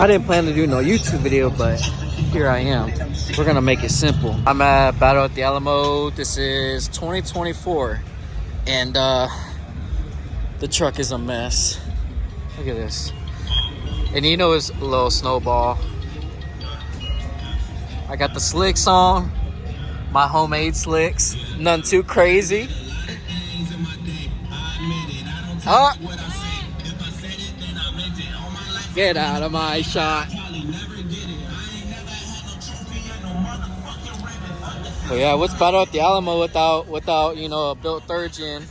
I didn't plan to do no YouTube video, but here I am. We're gonna make it simple. I'm at Battle at the Alamo. This is 2024, and the truck is a mess. Look at this. And you know it's a little snowball. I got the slicks on, my homemade slicks. None too crazy. Oh! Get out of my shot. So yeah, what's Battle at the Alamo without you know, a built third gen?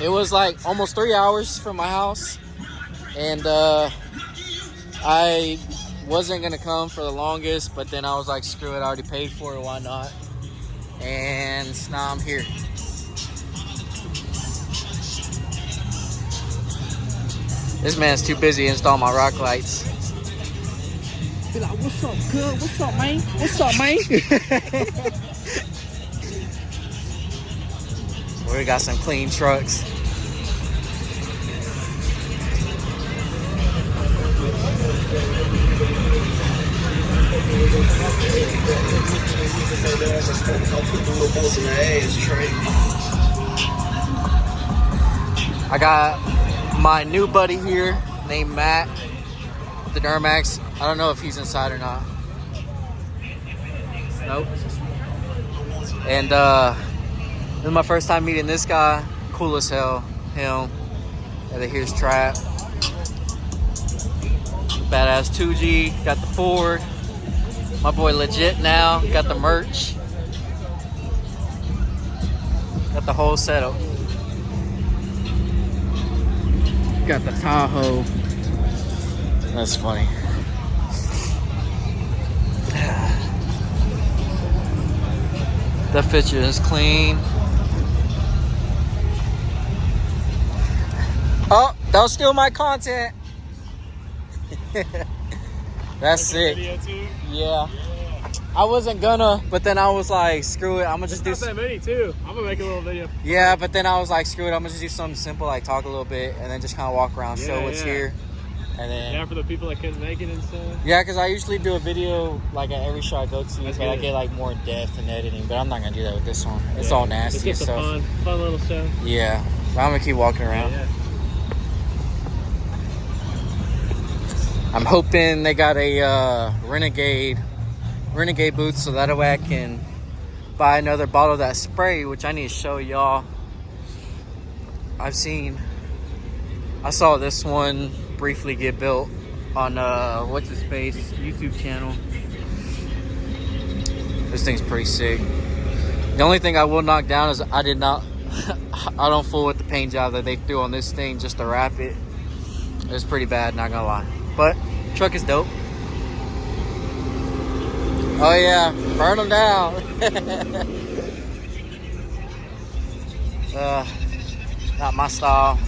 It was like almost 3 hours from my house, and I wasn't gonna come for the longest, but then I was like, screw it, I already paid for it, why not? And now I'm here. This man's too busy installing my rock lights. Be like, what's up, good? What's up, man? What's up, man? We got some clean trucks. I got my new buddy here named Matt, the Duramax. I don't know if he's inside or not. Nope. And this is my first time meeting this guy. Cool as hell. Him. And then here's Trap. Badass 2G. Got the Ford. My boy Legit now. Got the merch. Got the whole setup. Got the Tahoe. That's funny. The picture is clean. Oh, don't steal my content. That's sick. Yeah. I wasn't gonna, but then I was like, screw it. I'm gonna just do. Not that many too. I'm gonna make a little video. Yeah, but then I was like, screw it. I'm gonna just do something simple, like talk a little bit, and then just kind of walk around, show what's here, and then. Yeah, for the people that couldn't make it and stuff. Yeah, because I usually do a video like at every show I go to, but I get like more in depth and editing. But I'm not gonna do that with this one. It's all nasty It's just stuff. a fun little show. Yeah, but I'm gonna keep walking around. Yeah. I'm hoping they got a Renegade booth, so that way I can buy another bottle of that spray, which I need to show y'all. I saw this one briefly get built on what's his face YouTube channel. This thing's pretty sick. The only thing I will knock down is I don't fool with the paint job that they threw on this thing just to wrap it. It's pretty bad, not gonna lie. But truck is dope. Oh yeah, burn them down. Not my style.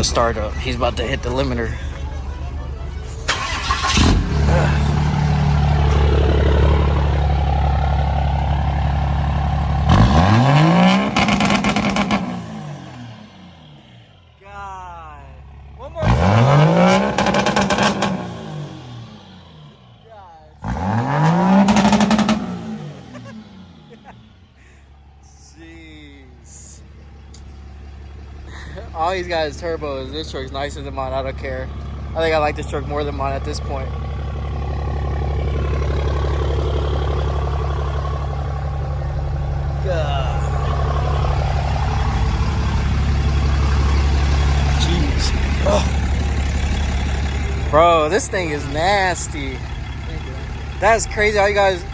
Start up. He's about to hit the limiter. God. One more time. Jeez. All he's got is turbos. This truck's nicer than mine. I don't care. I think I like this truck more than mine at this point. God. Jeez. Ugh. Bro, this thing is nasty. That's crazy how you guys...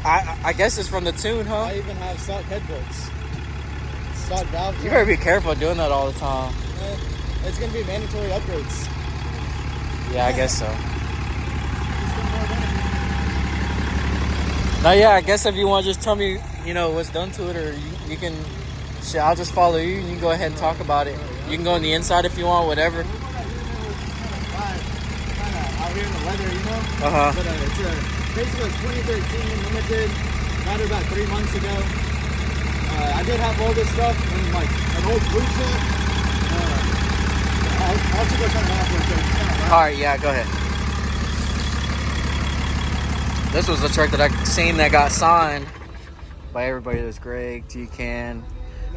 I guess it's from the tune, huh? I even have stock head bolts. Stock valves. You better be careful doing that all the time. It's going to be mandatory upgrades. Yeah, I guess so. Now, yeah, I guess if you want to just tell me, you know, what's done to it, or you can... Shit, I'll just follow you and you can go ahead and talk about it. You can go on the inside if you want, whatever. Out here in the weather, you know? Uh-huh. But it's basically a 2013 limited. Got it about 3 months ago. I did have all this stuff in like an old blue truck. I'll just go turn it off real quick. All right, yeah, go ahead. This was the truck that I seen that got signed by everybody. There's Greg, T-Can,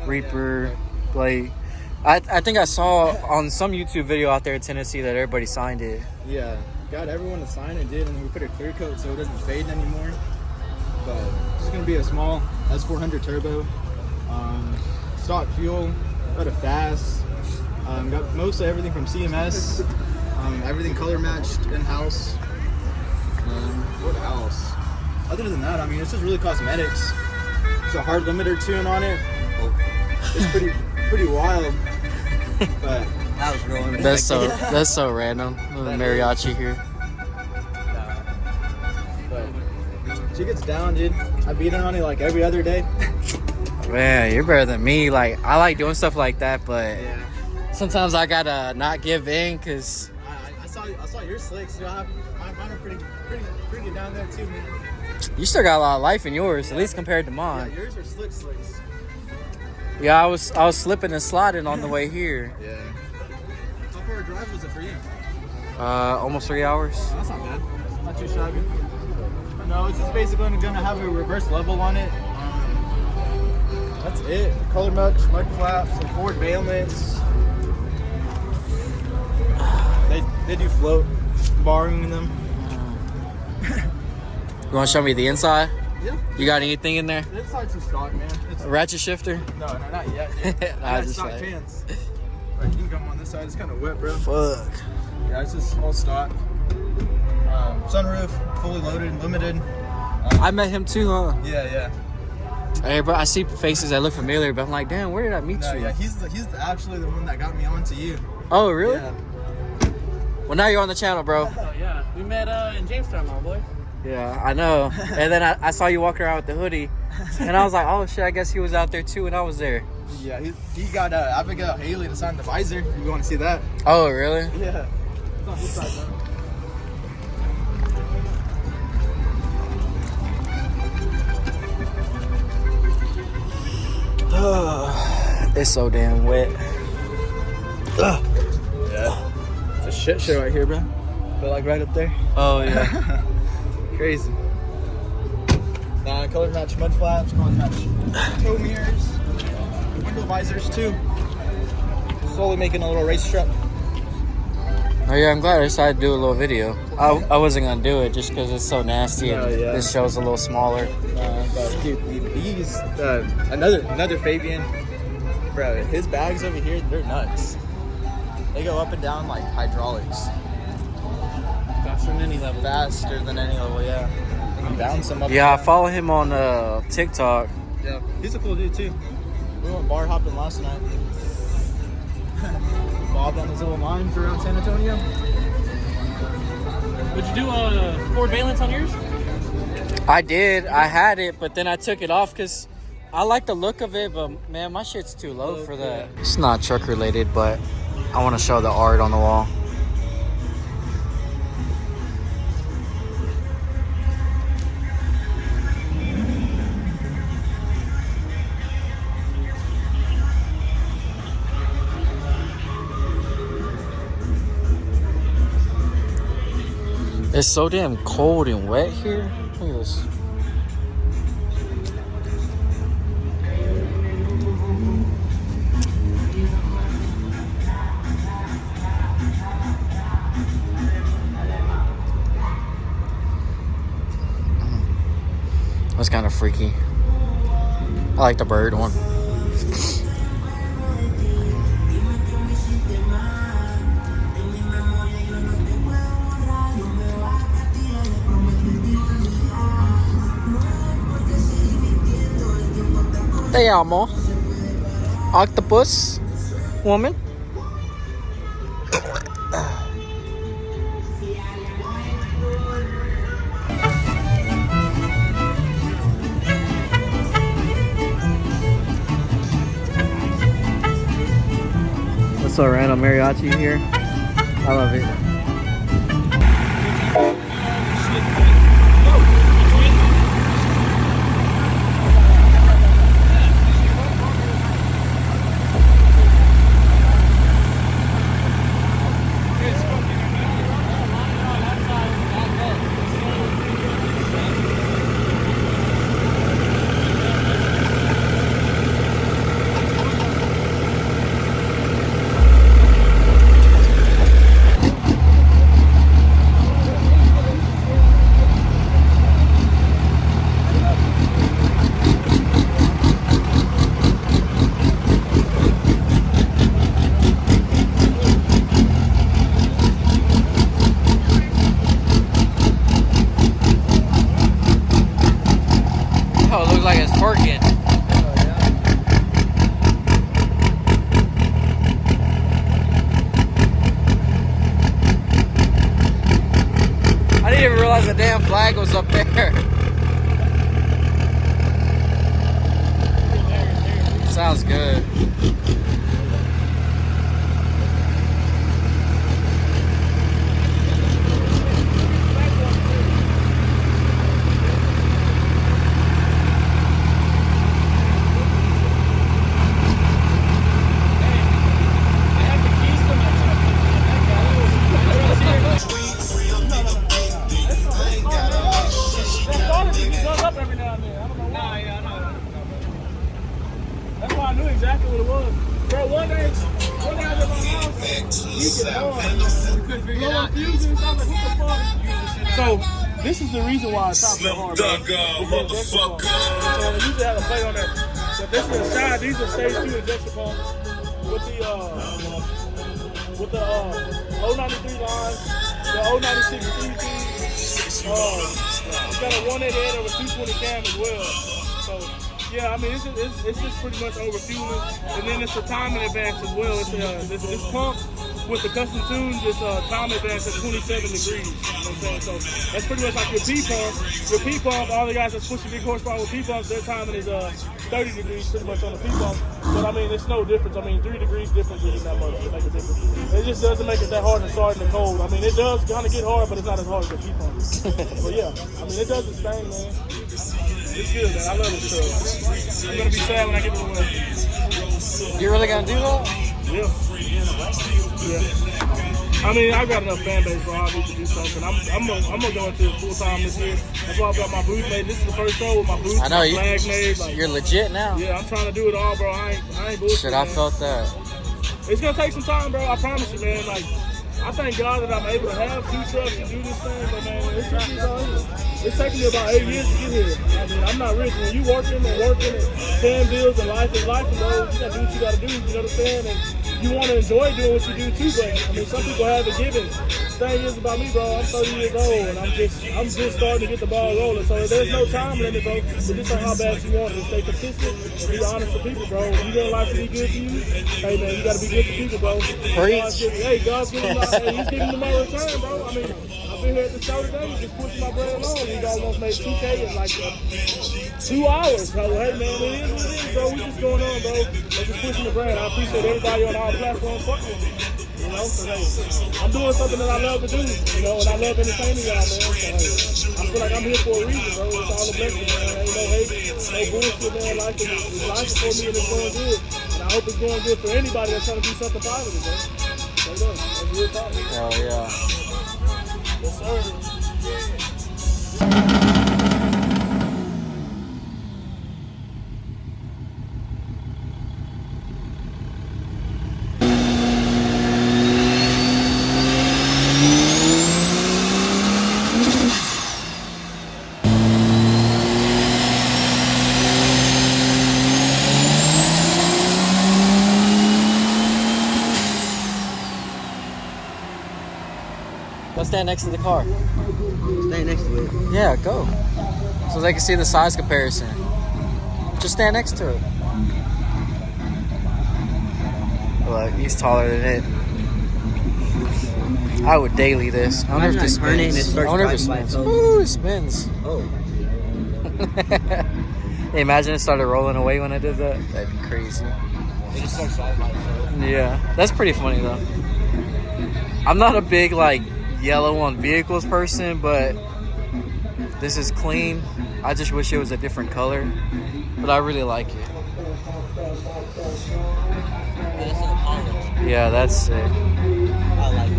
Reaper, Blake. I think I saw on some YouTube video out there in Tennessee that everybody signed it. Yeah, got everyone to sign it, did, and then we put a clear coat so it doesn't fade anymore. But it's going to be a small S400 turbo. Stock fuel, got a fast. Got mostly everything from CMS. Everything color matched in-house. What else? Other than that, I mean, it's just really cosmetics. It's a hard limiter tune on it. It's pretty wild. But I was rolling. That's so random. Little mariachi here. But she gets down, dude. I beat her on it like every other day. Man, you're better than me. Like, I like doing stuff like that, but Yeah. sometimes I gotta not give in, cause I saw your slicks. So mine are pretty down there too, man. you still got a lot of life in yours, at least compared to Yeah, mine. yours are slicks. Yeah, I was slipping and sliding on the way here. Yeah. How far a drive was it for you? Almost 3 hours. Oh, that's not bad. Not too shabby. No, it's just basically gonna have a reverse level on it. That's it. Color match, mud flaps, some Ford bailments. They do float, borrowing them. You want to show me the inside? Yeah. You got anything in there? This side's too stock, man. A ratchet shifter? No, not yet. Dude. I I got just stock like- pants. Right, you can come on this side. It's kind of wet, bro. Fuck. Yeah, it's just all stock. Sunroof, fully loaded, limited. I met him too, huh? Yeah. Hey, bro, I see faces that look familiar, but I'm like, damn, where did I meet No, you? yeah, he's actually the one that got me onto you. Oh, really? Yeah. Well, now you're on the channel, bro. Oh yeah, we met in Jamestown, my boy. Yeah, I know. And then I saw you walking around with the hoodie, and I was like, oh shit, I guess he was out there too, and I was there. Yeah, he got Abigail Haley to sign the visor. You want to see that? Oh, really? Yeah. It's on this side, though. It's so damn wet. Yeah. It's a shit show right here, bro. But like right up there. Oh, yeah. Crazy. Nah, color match mud flaps, color match tow mirrors, window visors too. Slowly making a little race truck. Oh, yeah, I'm glad I decided to do a little video. I wasn't going to do it just because it's so nasty and Oh, yeah. this show's a little smaller. But dude, these another Fabian, bro. His bags over here, they're nuts. They go up and down like hydraulics. Faster than any level. Faster than any level, yeah. You can bounce them up. Yeah, I and down. follow him on TikTok. Yeah, he's a cool dude too. We went bar hopping last night. Bobbed on his little lines around San Antonio. Would you do Ford valence on yours? I did. I had it, but then I took it off because I like the look of it, but man, my shit's too low for that. It's not truck related, but I want to show the art on the wall. It's so damn cold and wet here. Look at this. That's kind of freaky. I like the bird one. Te amo. Octopus woman. What's up, random mariachi here? I love it. Oh, it looks like it's twerking. I didn't even realize the damn flag was up there. Sounds good. That's why I knew exactly what it was. Bro, one day I was at my house, geeking hard. Couldn't figure it out. Fuses, I was like, what the fuck? So, this is the reason why I stopped so hard, bro. So, I usually have a plate on there. But this is a side, these are stage 2 injection pumps with the 093 lines, the 096 3T. It's got a 188 over 220 cam as well. So, yeah, I mean, it's just pretty much over fueling, and then it's a timing advance as well. It's this pump with the custom tunes is time advance at 27 degrees. You know what I'm saying? So that's pretty much like your P pump. Your P pump, all the guys that's pushing big horsepower with P pumps, their timing is 30 degrees pretty much on the P pump. But I mean, it's no difference. I mean, 3 degrees difference isn't that much to make a difference. It just doesn't make it that hard to start in the cold. I mean, it does kind of get hard, but it's not as hard as the P pump. But yeah, I mean, it does its thing, man. It's good, man. I love this stuff. I'm gonna be sad when I get to the well. You really gonna do that? Yeah. Yeah. I mean, I got enough fan base, bro. I need to do something. I'm gonna go into it full time this year. That's why I got my booth made. This is the first show with my booth, I know, my flag made. Like, you're legit now. yeah, I'm trying to do it all, bro. I ain't bullshit. Shit, I felt that. It's gonna take some time, bro. I promise you, man. Like, I thank God that I'm able to have 2 trucks and do this thing, but man, it's taking me about 8 years to get here. I mean, I'm not rich. When you working and paying bills and life is life, bro, you gotta do what you gotta do, you know what I'm saying? And you wanna enjoy doing what you do too, but I mean, some people have it given. The thing is about me, bro, I'm 30 years old and I'm just starting to get the ball rolling. So there's no time limit, bro. But just on how bad you want it. Just stay consistent and be honest with people, bro. If you want life to be good to you, hey man, you gotta be good to people, bro. Preach. God's giving he's giving me my return, bro. I mean, I've been here at the show today, just pushing my bread along. We almost made 2K in like 2 hours. So, hey, man, it is what it is, bro. We just going on, bro. We're just pushing the brand. I appreciate everybody on our platform fucking with me. You know, so, hey, I'm doing something that I love to do, you know, and I love entertaining y'all, man. So, hey, I feel like I'm here for a reason, bro. It's all a blessing, man. Ain't no hate, no bullshit, man. Life is life for me and it's going good. And I hope it's going good for anybody that's trying to do something positive, bro. Straight up. That's real talk. Hell yeah. Yes, sir. Go stand next to the car. Stay next to it. Yeah, go. So they can see the size comparison. Just stand next to it. Look, he's taller than it. I would daily this. I wonder if this spins. I wonder if it spins. Ooh, it spins. Oh. Hey, imagine it started rolling away when I did that. That'd be crazy. It just starts sliding by itself. Yeah, that's pretty funny though. I'm not a big like yellow on vehicles person, but this is clean. I just wish it was a different color, but I really like it. Yeah, that's sick. I like this.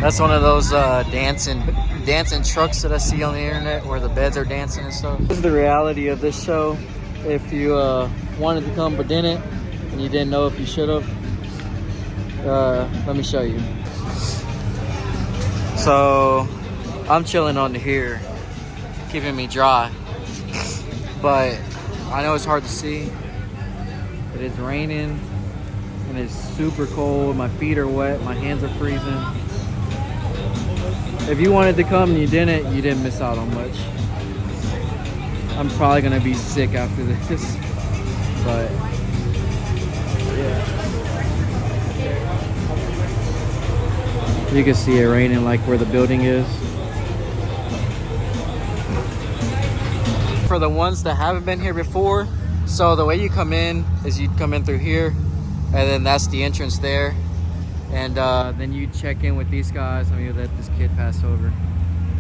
That's one of those dancing trucks that I see on the internet where the beds are dancing and stuff. This is the reality of this show. If you wanted to come but didn't, and you didn't know if you should have, let me show you. So I'm chilling on here, keeping me dry, but I know it's hard to see. It is raining and it's super cold. My feet are wet, my hands are freezing. If you wanted to come and you didn't miss out on much. I'm probably gonna be sick after this, but yeah. You can see it raining like where the building is. For the ones that haven't been here before, so the way you come in is you'd come in through here, and then that's the entrance there. And then you check in with these guys. Let me let this kid pass over.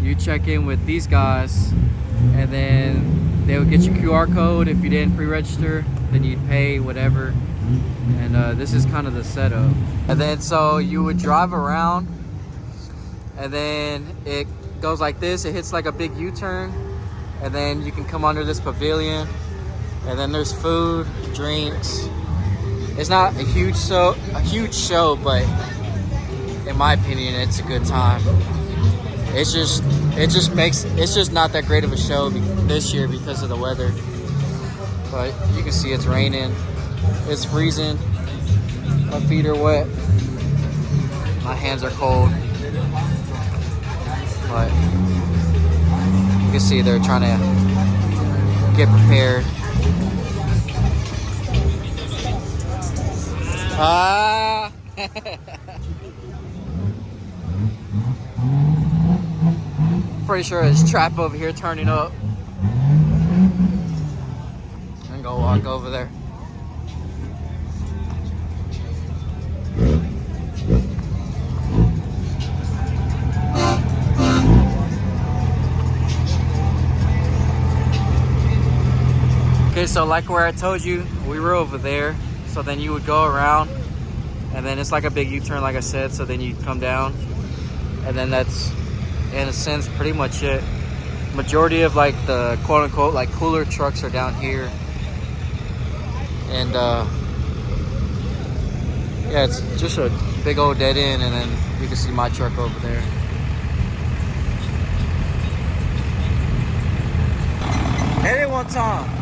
You check in with these guys, and then they would get your QR code. If you didn't pre-register, then you'd pay whatever. And this is kind of the setup. And then so you would drive around, and then it goes like this. It hits like a big U-turn, and then you can come under this pavilion, and then there's food, drinks. It's not a huge show, but in my opinion, it's a good time. It's just not that great of a show this year because of the weather. But you can see it's raining, it's freezing, my feet are wet, my hands are cold. But you can see they're trying to get prepared. Ah! Pretty sure there's trap over here turning up. I'm gonna walk over there. Okay, so like where I told you, we were over there. So then you would go around, and then it's like a big U-turn, like I said. So then you come down, and then that's, in a sense, pretty much it. Majority of like the quote-unquote like cooler trucks are down here, and yeah, it's just a big old dead end, and then you can see my truck over there. Hit it one time.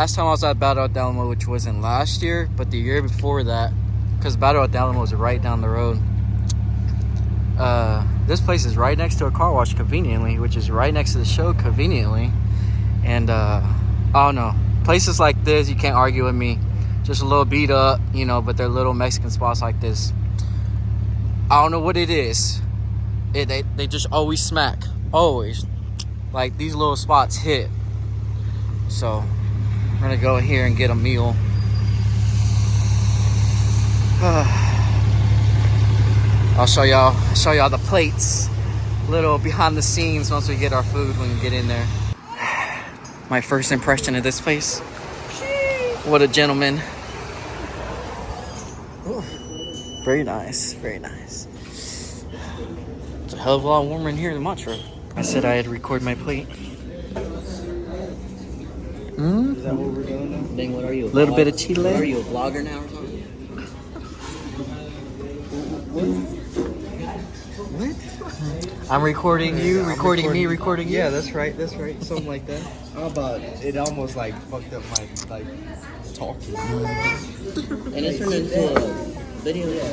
last time I was at Battle at the Alamo, which wasn't last year, but the year before that, because Battle at the Alamo is right down the road. This place is right next to a car wash conveniently, which is right next to the show conveniently. And I don't know, places like this, you can't argue with me. Just a little beat up, you know, but they're little Mexican spots like this. I don't know what it is. They just always smack. Always. Like, these little spots hit. So, I'm gonna go here and get a meal. I'll show y'all the plates. Little behind the scenes once we get our food when we get in there. My first impression of this place. What a gentleman. Ooh, very nice, very nice. It's a hell of a lot warmer in here than my truck. I said I had to record my plate. Is that what we're doing now? Bing, what are you? A Little vlog- bit of chile. What are you, a vlogger now or something? I'm recording you, recording me, recording you. Yeah, that's right, something like that. How about it? Almost like fucked up my like talking. And it's turned into a video.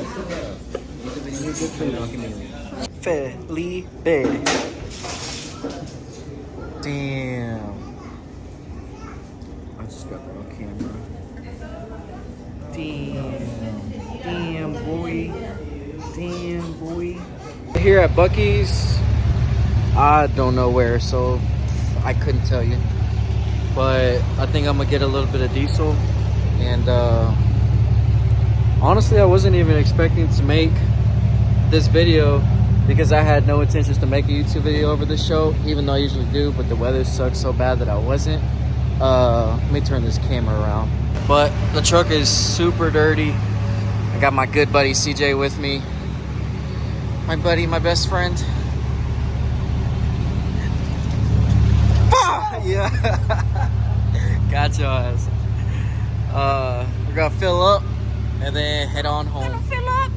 Felipe. Damn. I just got the wrong camera. Damn, boy. Damn, boy. Here at Buc-ee's, I don't know where, so I couldn't tell you. But I think I'm gonna get a little bit of diesel. And honestly, I wasn't even expecting to make this video because I had no intentions to make a YouTube video over this show, even though I usually do, but the weather sucked so bad that I wasn't. Let me turn this camera around. But the truck is super dirty. I got my good buddy CJ with me. My buddy, my best friend. Yeah. Got your ass. We're gonna fill up and then head on home. Gonna fill up,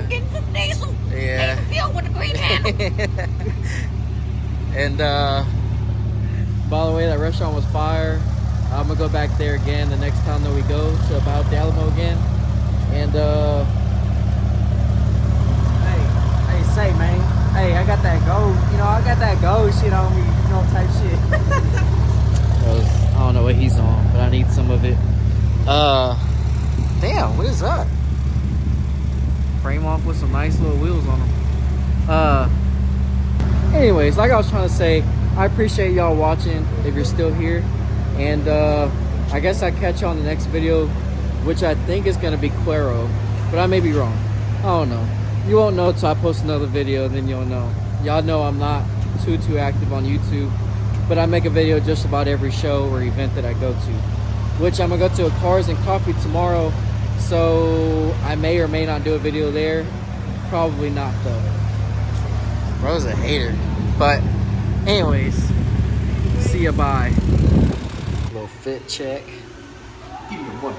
get some diesel. Yeah. Diesel fuel with the green handle. And by the way, that restaurant was fire. I'm gonna go back there again the next time that we go to about the Alamo again. And Hey, say man. Hey, I got that gold. You know, I got that gold shit on me. You know, type shit. I don't know what he's on, but I need some of it. Damn, what is that? Frame off with some nice little wheels on them. Anyways, like I was trying to say, I appreciate y'all watching if you're still here. And I guess I catch you on the next video, which I think is gonna be Cuero, but I may be wrong. I don't know. You won't know till I post another video, and then you'll know. Y'all know I'm not too active on YouTube, but I make a video just about every show or event that I go to, which I'm gonna go to a Cars and Coffee tomorrow, so I may or may not do a video there. Probably not though. Bro's a hater. But anyways, see ya, bye. Little fit check. Give me one.